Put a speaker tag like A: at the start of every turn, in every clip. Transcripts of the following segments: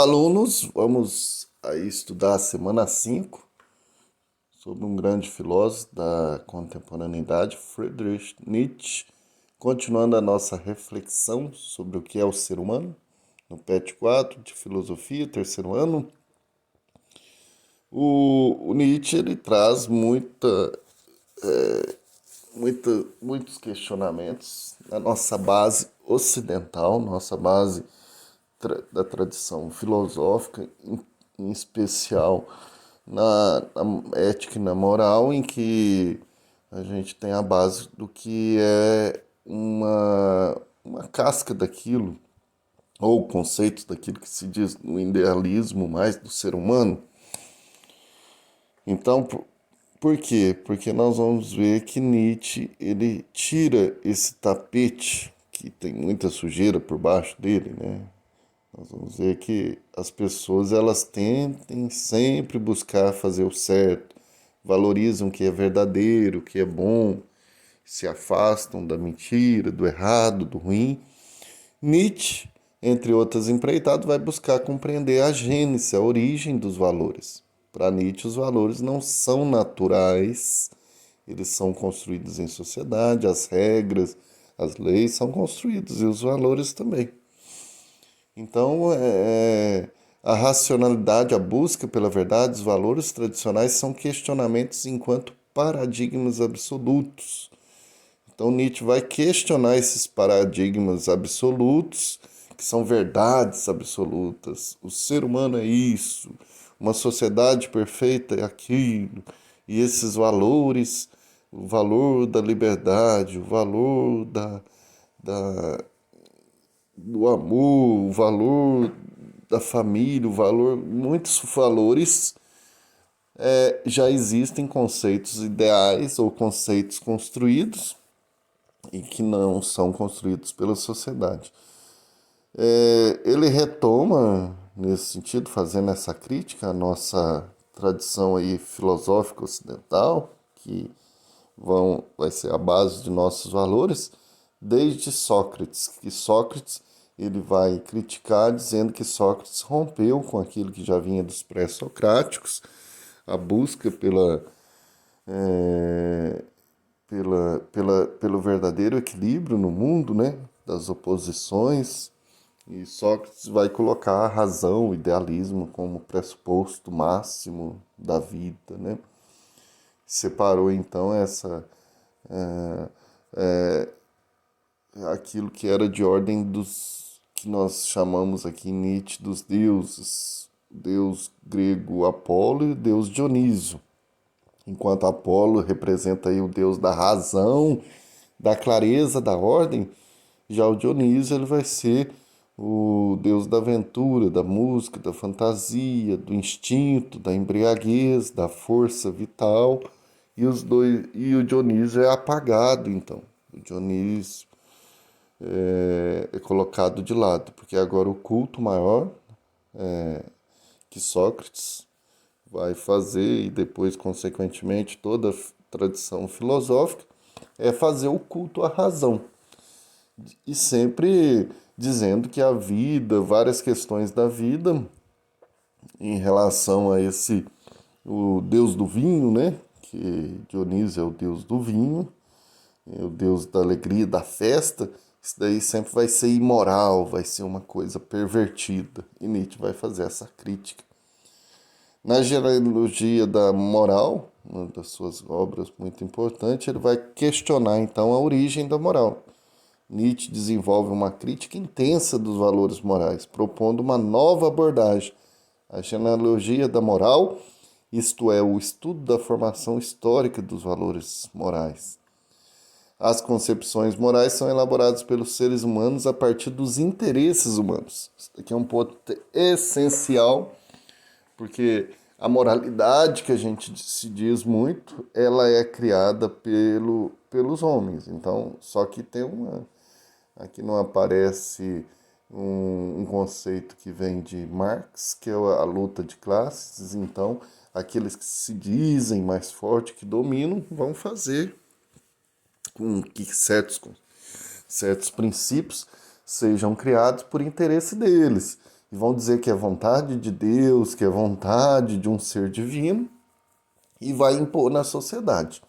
A: alunos, vamos aí estudar a semana 5 sobre um grande filósofo da contemporaneidade, Friedrich Nietzsche, continuando a nossa reflexão sobre o que é o ser humano, no PET 4 de filosofia, terceiro ano. O Nietzsche ele traz muitos questionamentos na nossa base ocidental, nossa base da tradição filosófica, em especial na ética e na moral, em que a gente tem a base do que é uma casca daquilo, ou conceitos daquilo que se diz no idealismo mais do ser humano. Então, por quê? Porque nós vamos ver que Nietzsche ele tira esse tapete, que tem muita sujeira por baixo dele, né? Nós vamos ver que as pessoas elas tentem sempre buscar fazer o certo, valorizam o que é verdadeiro, o que é bom, se afastam da mentira, do errado, do ruim. Nietzsche, entre outras empreitadas, vai buscar compreender a gênese, a origem dos valores. Para Nietzsche, os valores não são naturais, eles são construídos em sociedade, as regras, as leis são construídos e os valores também. Então, a racionalidade, a busca pela verdade, os valores tradicionais são questionamentos enquanto paradigmas absolutos. Então, Nietzsche vai questionar esses paradigmas absolutos, que são verdades absolutas. O ser humano é isso, uma sociedade perfeita é aquilo, e esses valores, o valor da liberdade, o valor do amor, o valor da família, muitos valores já existem conceitos ideais ou conceitos construídos e que não são construídos pela sociedade. Ele retoma, nesse sentido, fazendo essa crítica à nossa tradição aí filosófica ocidental, que vai ser a base de nossos valores, desde Sócrates, que Sócrates ele vai criticar dizendo que Sócrates rompeu com aquilo que já vinha dos pré-socráticos, a busca pelo verdadeiro equilíbrio no mundo, né, das oposições, e Sócrates vai colocar a razão, o idealismo como pressuposto máximo da vida, né? Separou então aquilo que era de ordem dos que nós chamamos aqui em Nietzsche dos deuses, o deus grego Apolo e o deus Dionísio. Enquanto Apolo representa aí o deus da razão, da clareza, da ordem, já o Dionísio ele vai ser o deus da aventura, da música, da fantasia, do instinto, da embriaguez, da força vital, e o Dionísio é apagado, então. O Dionísio é colocado de lado, porque agora o culto maior que Sócrates vai fazer, e depois, consequentemente, toda a tradição filosófica, é fazer o culto à razão. E sempre dizendo que a vida, várias questões da vida, em relação a o deus do vinho, né? Que Dionísio é o deus do vinho, é o deus da alegria, da festa. Isso daí sempre vai ser imoral, vai ser uma coisa pervertida. E Nietzsche vai fazer essa crítica. Na genealogia da moral, uma das suas obras muito importante, ele vai questionar então a origem da moral. Nietzsche desenvolve uma crítica intensa dos valores morais, propondo uma nova abordagem, a genealogia da moral, isto é, o estudo da formação histórica dos valores morais. As concepções morais são elaboradas pelos seres humanos a partir dos interesses humanos. Isso aqui é um ponto essencial, porque a moralidade que a gente se diz muito, ela é criada pelos homens. Então, só que tem aqui não aparece um conceito que vem de Marx, que é a luta de classes. Então, aqueles que se dizem mais fortes, que dominam, vão fazer com que certos princípios sejam criados por interesse deles. e vão dizer que é vontade de Deus, que é vontade de um ser divino, e vai impor na sociedade.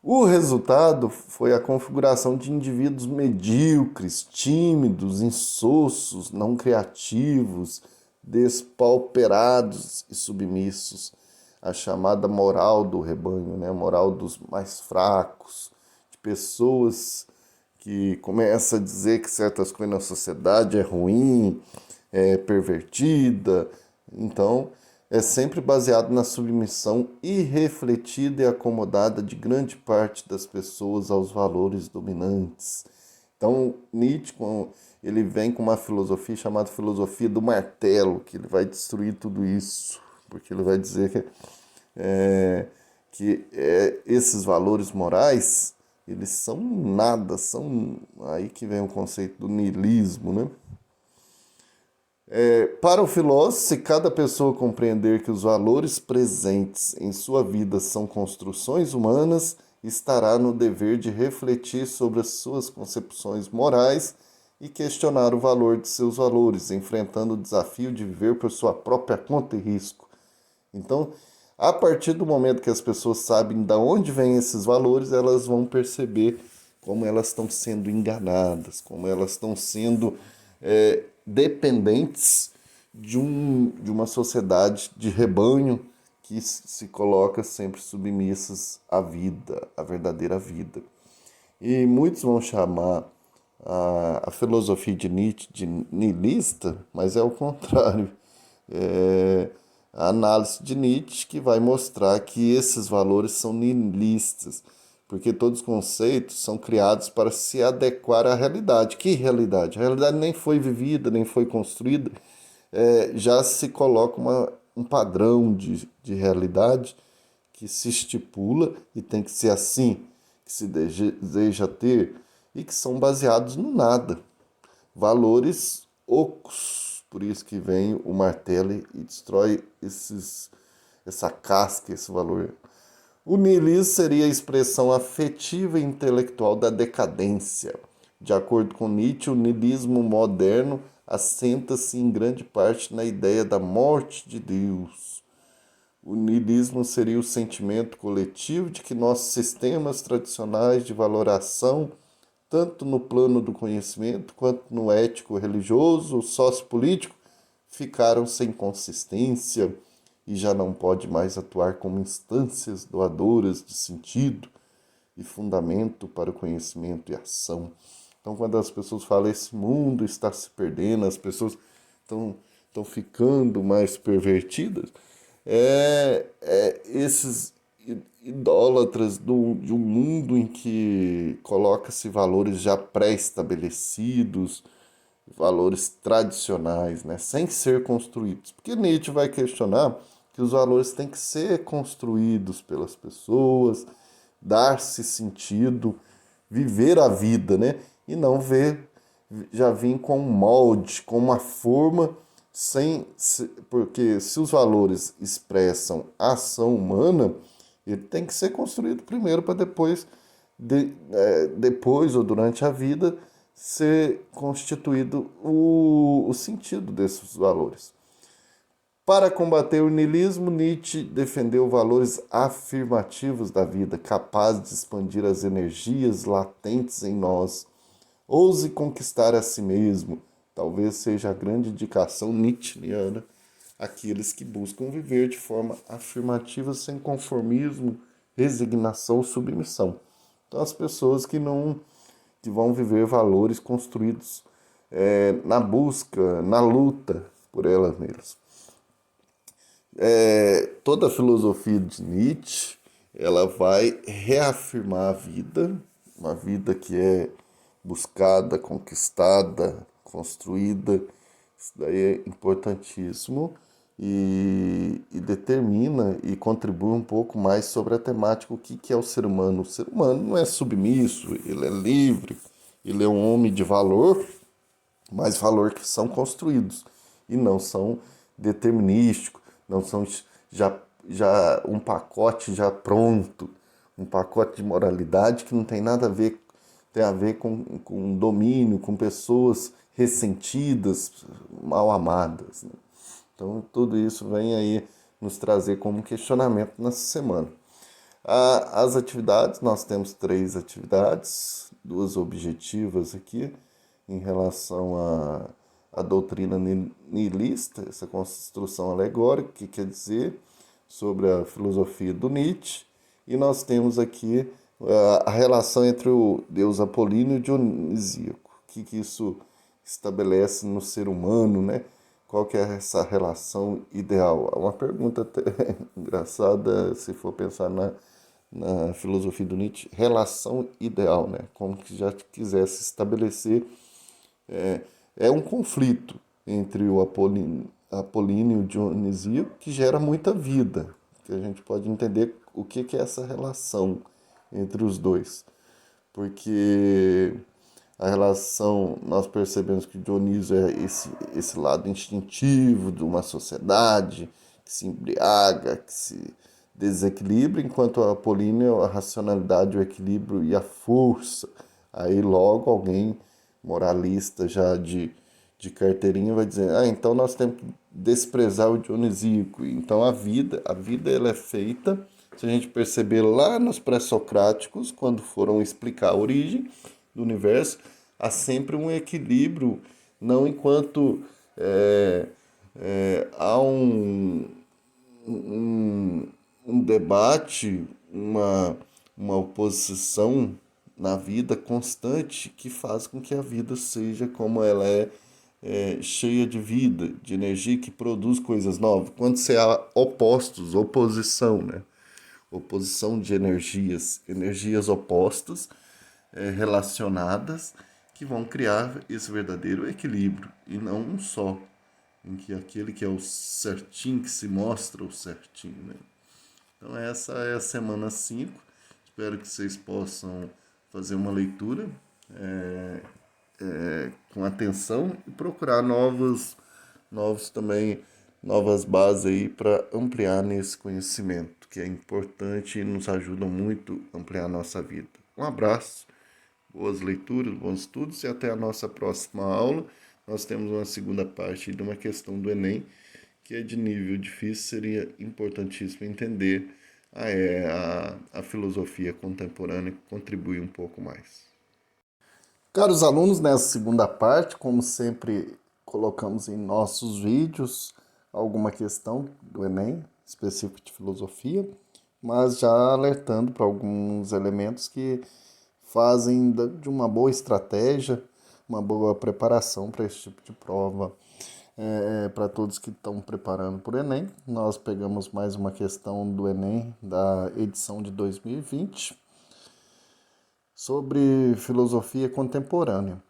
A: O resultado foi a configuração de indivíduos medíocres, tímidos, insossos, não criativos, despauperados e submissos à chamada moral do rebanho, né? A moral dos mais fracos, de pessoas que começam a dizer que certas coisas na sociedade é ruim, é pervertida. Então, é sempre baseado na submissão irrefletida e acomodada de grande parte das pessoas aos valores dominantes. Então, Nietzsche, ele vem com uma filosofia chamada filosofia do martelo, que ele vai destruir tudo isso, porque ele vai dizer que esses valores morais, eles são nada, são aí que vem o conceito do niilismo, né? Para o filósofo, se cada pessoa compreender que os valores presentes em sua vida são construções humanas, estará no dever de refletir sobre as suas concepções morais e questionar o valor de seus valores, enfrentando o desafio de viver por sua própria conta e risco. Então, a partir do momento que as pessoas sabem de onde vêm esses valores, elas vão perceber como elas estão sendo enganadas, como elas estão sendo dependentes de uma sociedade de rebanho que se coloca sempre submissas à vida, à verdadeira vida. E muitos vão chamar a filosofia de Nietzsche de niilista, mas é o contrário. É a análise de Nietzsche que vai mostrar que esses valores são niilistas, porque todos os conceitos são criados para se adequar à realidade. Que realidade? A realidade nem foi vivida, nem foi construída, já se coloca um padrão de realidade que se estipula e tem que ser assim, que se deseja ter, e que são baseados no nada. Valores ocos, por isso que vem o martelo e destrói essa casca, esse valor. O niilismo seria a expressão afetiva e intelectual da decadência. De acordo com Nietzsche, o niilismo moderno assenta-se em grande parte na ideia da morte de Deus. O niilismo seria o sentimento coletivo de que nossos sistemas tradicionais de valoração, tanto no plano do conhecimento quanto no ético, religioso ou sociopolítico, ficaram sem consistência e já não pode mais atuar como instâncias doadoras de sentido e fundamento para o conhecimento e ação. Então, quando as pessoas falam esse mundo está se perdendo, as pessoas estão ficando mais pervertidas, esses idólatras de um mundo em que coloca-se valores já pré-estabelecidos, valores tradicionais, né, sem ser construídos. Porque Nietzsche vai questionar que os valores têm que ser construídos pelas pessoas, dar-se sentido, viver a vida, né, e não já vir com um molde, com uma forma, porque se os valores expressam a ação humana, ele tem que ser construído primeiro para depois ou durante a vida ser constituído o sentido desses valores. Para combater o niilismo, Nietzsche defendeu valores afirmativos da vida, capazes de expandir as energias latentes em nós. Ouse conquistar a si mesmo, talvez seja a grande indicação nietzschiana àqueles que buscam viver de forma afirmativa, sem conformismo, resignação, submissão. Então, as pessoas que vão viver valores construídos na busca, na luta por elas mesmas. Toda a filosofia de Nietzsche, ela vai reafirmar a vida, uma vida que é buscada, conquistada, construída. Isso daí é importantíssimo e determina e contribui um pouco mais sobre a temática, o que é o ser humano. O ser humano não é submisso, ele é livre, ele é um homem de valor, mas valor que são construídos e não são determinísticos, não são já um pacote já pronto, um pacote de moralidade que não tem nada a ver, tem a ver com domínio, com pessoas ressentidas, mal amadas, né? Então, tudo isso vem aí nos trazer como questionamento nessa semana. As atividades, nós temos 3 atividades, 2 objetivas aqui, em relação à doutrina nihilista, essa construção alegórica, que quer dizer sobre a filosofia do Nietzsche, e nós temos aqui a relação entre o deus Apolíneo e o Dionisíaco, que isso estabelece no ser humano, né? Qual que é essa relação ideal? É uma pergunta até engraçada se for pensar na filosofia do Nietzsche, relação ideal, né? Como que já quisesse estabelecer. É um conflito entre o Apolíneo e o Dionisíaco que gera muita vida, que a gente pode entender o que é essa relação entre os dois. Porque a relação, nós percebemos que Dionísio é esse lado instintivo de uma sociedade que se embriaga, que se desequilibra, enquanto a Apolíneo é a racionalidade, o equilíbrio e a força. Aí logo alguém moralista já de carteirinha vai dizer, então nós temos que desprezar o dionisíaco. Então a vida ela é feita, se a gente perceber lá nos pré-socráticos, quando foram explicar a origem do universo, há sempre um equilíbrio, não enquanto há um, um debate, uma oposição na vida constante que faz com que a vida seja como ela cheia de vida, de energia que produz coisas novas. Quando você há opostos, oposição, né? Oposição de energias opostas, relacionadas, que vão criar esse verdadeiro equilíbrio, e não um só, em que aquele que é o certinho, que se mostra o certinho, né? Então essa é a semana 5. Espero que vocês possam fazer uma leitura com atenção e procurar novos também, novas bases aí para ampliar nesse conhecimento, que é importante e nos ajuda muito a ampliar a nossa vida. Um abraço, boas leituras, bons estudos e até a nossa próxima aula. Nós temos uma segunda parte de uma questão do Enem, que é de nível difícil, seria importantíssimo entender a filosofia contemporânea, contribuir um pouco mais. Caros alunos, nessa segunda parte, como sempre, colocamos em nossos vídeos alguma questão do Enem, específico de filosofia, mas já alertando para alguns elementos que fazem de uma boa estratégia, uma boa preparação para esse tipo de prova. Para todos que estão preparando para o Enem, nós pegamos mais uma questão do Enem da edição de 2020 sobre filosofia contemporânea.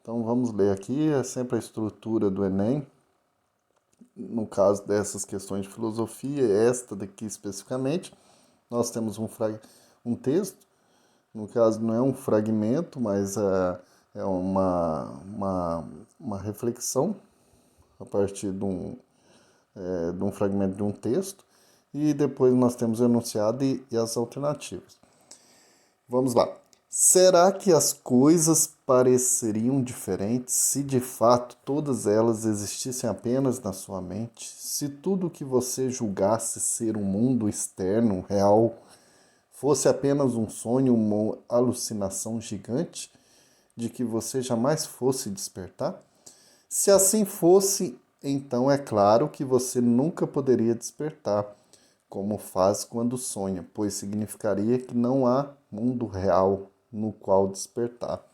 A: Então vamos ler aqui, é sempre a estrutura do Enem. No caso dessas questões de filosofia, esta daqui especificamente, nós temos um texto, no caso não é um fragmento, mas é uma reflexão a partir de um fragmento de um texto, e depois nós temos o enunciado e as alternativas. Vamos lá. Será que as coisas pareceriam diferentes se de fato todas elas existissem apenas na sua mente? Se tudo o que você julgasse ser um mundo externo, real, fosse apenas um sonho, uma alucinação gigante de que você jamais fosse despertar? Se assim fosse, então é claro que você nunca poderia despertar, como faz quando sonha, pois significaria que não há mundo real no qual despertar.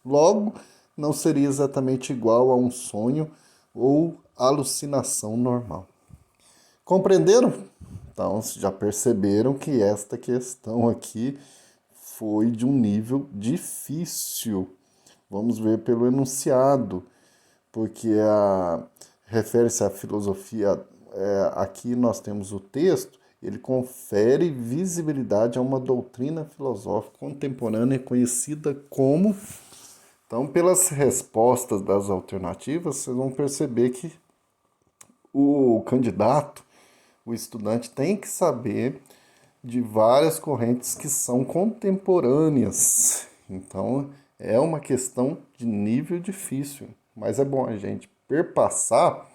A: Logo, não seria exatamente igual a um sonho ou alucinação normal. Compreenderam? Então, já perceberam que esta questão aqui foi de um nível difícil. Vamos ver pelo enunciado, porque refere-se à filosofia. Aqui nós temos o texto, ele confere visibilidade a uma doutrina filosófica contemporânea conhecida como... Então, pelas respostas das alternativas, vocês vão perceber que o candidato, o estudante, tem que saber de várias correntes que são contemporâneas. Então, é uma questão de nível difícil. mas é bom a gente perpassar,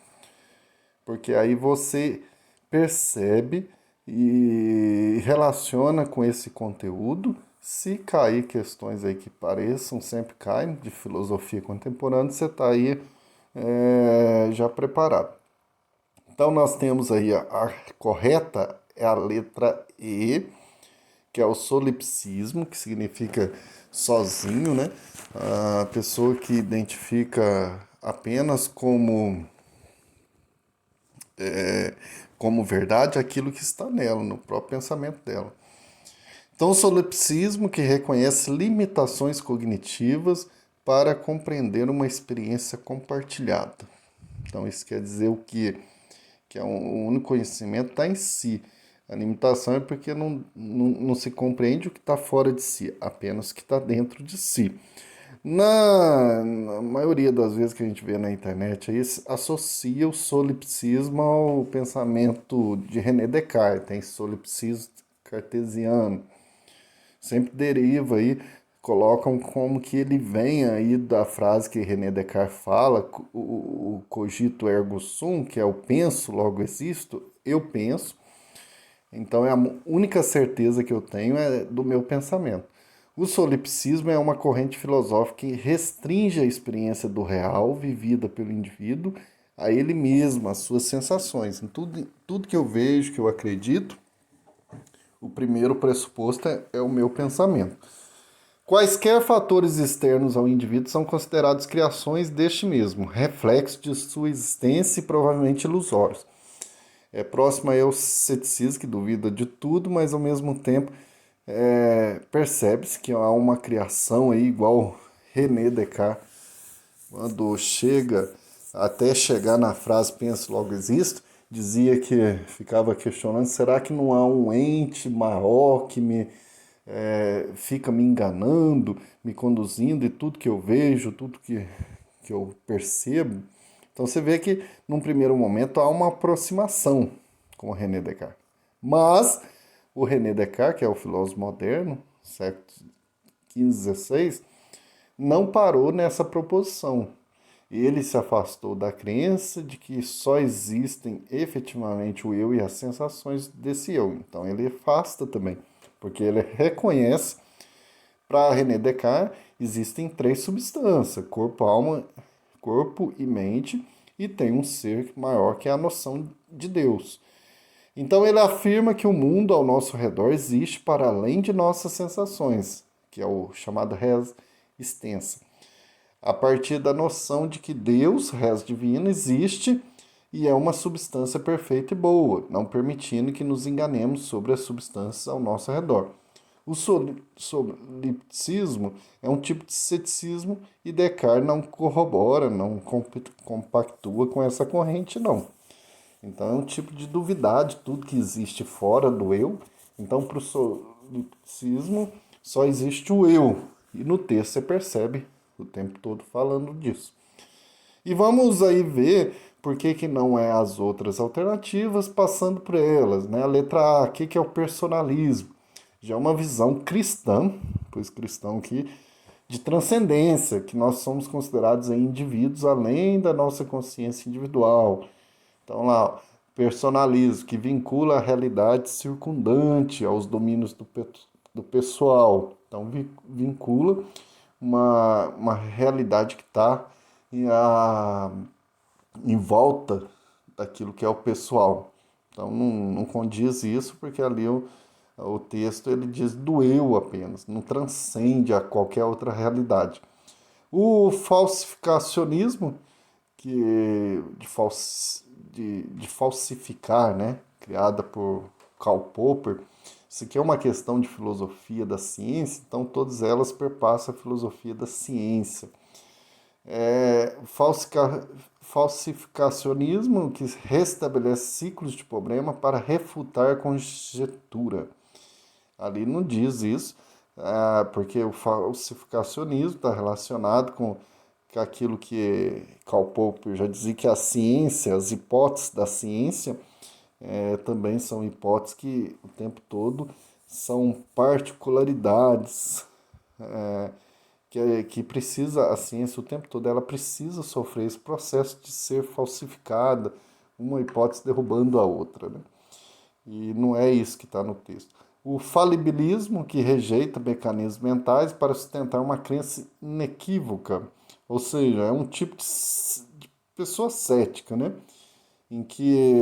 A: porque aí você percebe e relaciona com esse conteúdo. Se cair questões aí que pareçam, sempre caem, de filosofia contemporânea, você está aí já preparado. Então nós temos aí a correta é a letra E, que é o solipsismo, que significa sozinho, né? A pessoa que identifica apenas como verdade aquilo que está nela, no próprio pensamento dela. Então, o solipsismo que reconhece limitações cognitivas para compreender uma experiência compartilhada. Então, isso quer dizer o quê? Que o único conhecimento está em si. A limitação é porque não se compreende o que está fora de si, apenas o que está dentro de si. Na maioria das vezes que a gente vê na internet, aí associa o solipsismo ao pensamento de René Descartes, tem solipsismo cartesiano. Sempre deriva aí, colocam como que ele vem aí da frase que René Descartes fala, o cogito ergo sum, que é o penso, logo existo, eu penso. Então é a única certeza que eu tenho é do meu pensamento. O solipsismo é uma corrente filosófica que restringe a experiência do real vivida pelo indivíduo a ele mesmo, às suas sensações. Em tudo que eu vejo, que eu acredito, o primeiro pressuposto é o meu pensamento. Quaisquer fatores externos ao indivíduo são considerados criações deste mesmo, reflexos de sua existência e provavelmente ilusórios. É próximo aí ao ceticismo, que duvida de tudo, mas ao mesmo tempo percebe-se que há uma criação aí, igual René Descartes, quando chega, até chegar na frase penso logo existo, dizia que ficava questionando, será que não há um ente maior que fica me enganando, me conduzindo e tudo que eu vejo, tudo que eu percebo? Então você vê que num primeiro momento há uma aproximação com o René Descartes. Mas o René Descartes, que é o filósofo moderno, século XV, XVI, não parou nessa proposição. Ele se afastou da crença de que só existem efetivamente o eu e as sensações desse eu. Então ele afasta também, porque ele reconhece, para René Descartes, existem três substâncias: corpo, alma, corpo e mente, e tem um ser maior que é a noção de Deus. Então ele afirma que o mundo ao nosso redor existe para além de nossas sensações, que é o chamado res extensa, a partir da noção de que Deus, res divino, existe e é uma substância perfeita e boa, não permitindo que nos enganemos sobre as substâncias ao nosso redor. O solipsismo é um tipo de ceticismo e Descartes não corrobora, não compactua com essa corrente, não. Então é um tipo de duvidar de tudo que existe fora do eu. Então, para o solipsismo, só existe o eu. E no texto você percebe o tempo todo falando disso. E vamos aí ver por que não é as outras alternativas, passando por elas. Né? A letra A, o que é o personalismo? Já é uma visão cristã, pois cristão aqui, de transcendência, que nós somos considerados aí indivíduos além da nossa consciência individual. Então lá, personalismo, que vincula a realidade circundante aos domínios do pessoal. Então vincula uma realidade que está em volta daquilo que é o pessoal. Então não condiz isso, porque ali o texto ele diz do eu apenas, não transcende a qualquer outra realidade. O falsificacionismo, que de falsificar, né? Criada por Karl Popper. Isso aqui é uma questão de filosofia da ciência, então todas elas perpassam a filosofia da ciência. Falsificacionismo, que restabelece ciclos de problema para refutar conjectura. Ali não diz isso, porque o falsificacionismo está relacionado com aquilo que Karl Popper já dizia, que a ciência, as hipóteses da ciência, também são hipóteses que o tempo todo são particularidades que precisa, a ciência o tempo todo, ela precisa sofrer esse processo de ser falsificada, uma hipótese derrubando a outra, né? E não é isso que está no texto. O falibilismo, que rejeita mecanismos mentais para sustentar uma crença inequívoca, ou seja, é um tipo de pessoa cética, né? Em que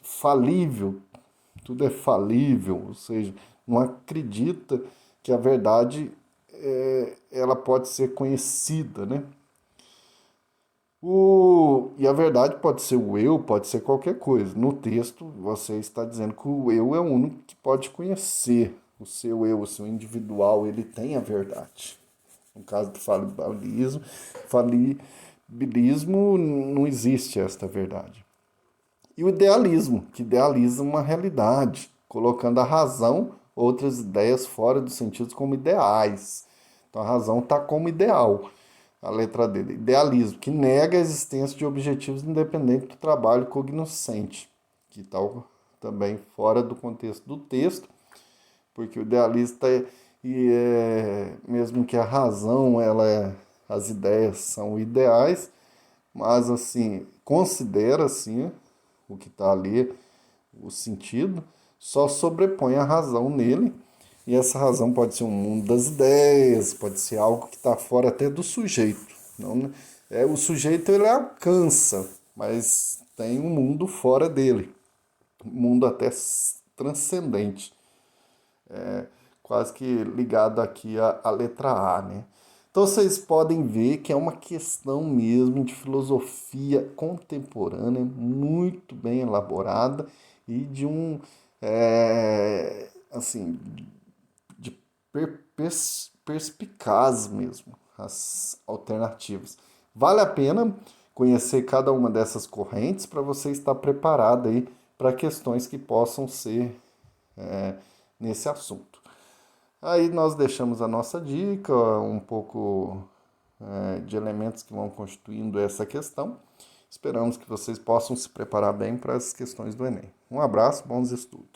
A: falível, tudo é falível, ou seja, não acredita que a verdade ela pode ser conhecida, né? E a verdade pode ser o eu, pode ser qualquer coisa. No texto, você está dizendo que o eu é o único que pode conhecer. O seu eu, o seu individual, ele tem a verdade. No caso do falibilismo não existe esta verdade. E o idealismo, que idealiza uma realidade, colocando a razão, outras ideias fora dos sentidos como ideais. Então a razão está como ideal. A letra D, idealismo, que nega a existência de objetivos independentes do trabalho cognoscente, que está também fora do contexto do texto, porque o idealista mesmo que a razão, as ideias são ideais, mas assim, considera assim o que está ali, o sentido, só sobrepõe a razão nele, e essa razão pode ser um mundo das ideias, pode ser algo que está fora até do sujeito. Não, o sujeito ele alcança, mas tem um mundo fora dele, um mundo até transcendente, quase que ligado aqui à letra A, né? Então vocês podem ver que é uma questão mesmo de filosofia contemporânea, muito bem elaborada e de assim, de perspicaz mesmo, as alternativas. Vale a pena conhecer cada uma dessas correntes para você estar preparado aí para questões que possam ser nesse assunto. Aí nós deixamos a nossa dica, um pouco de elementos que vão constituindo essa questão. Esperamos que vocês possam se preparar bem para as questões do Enem. Um abraço, bons estudos.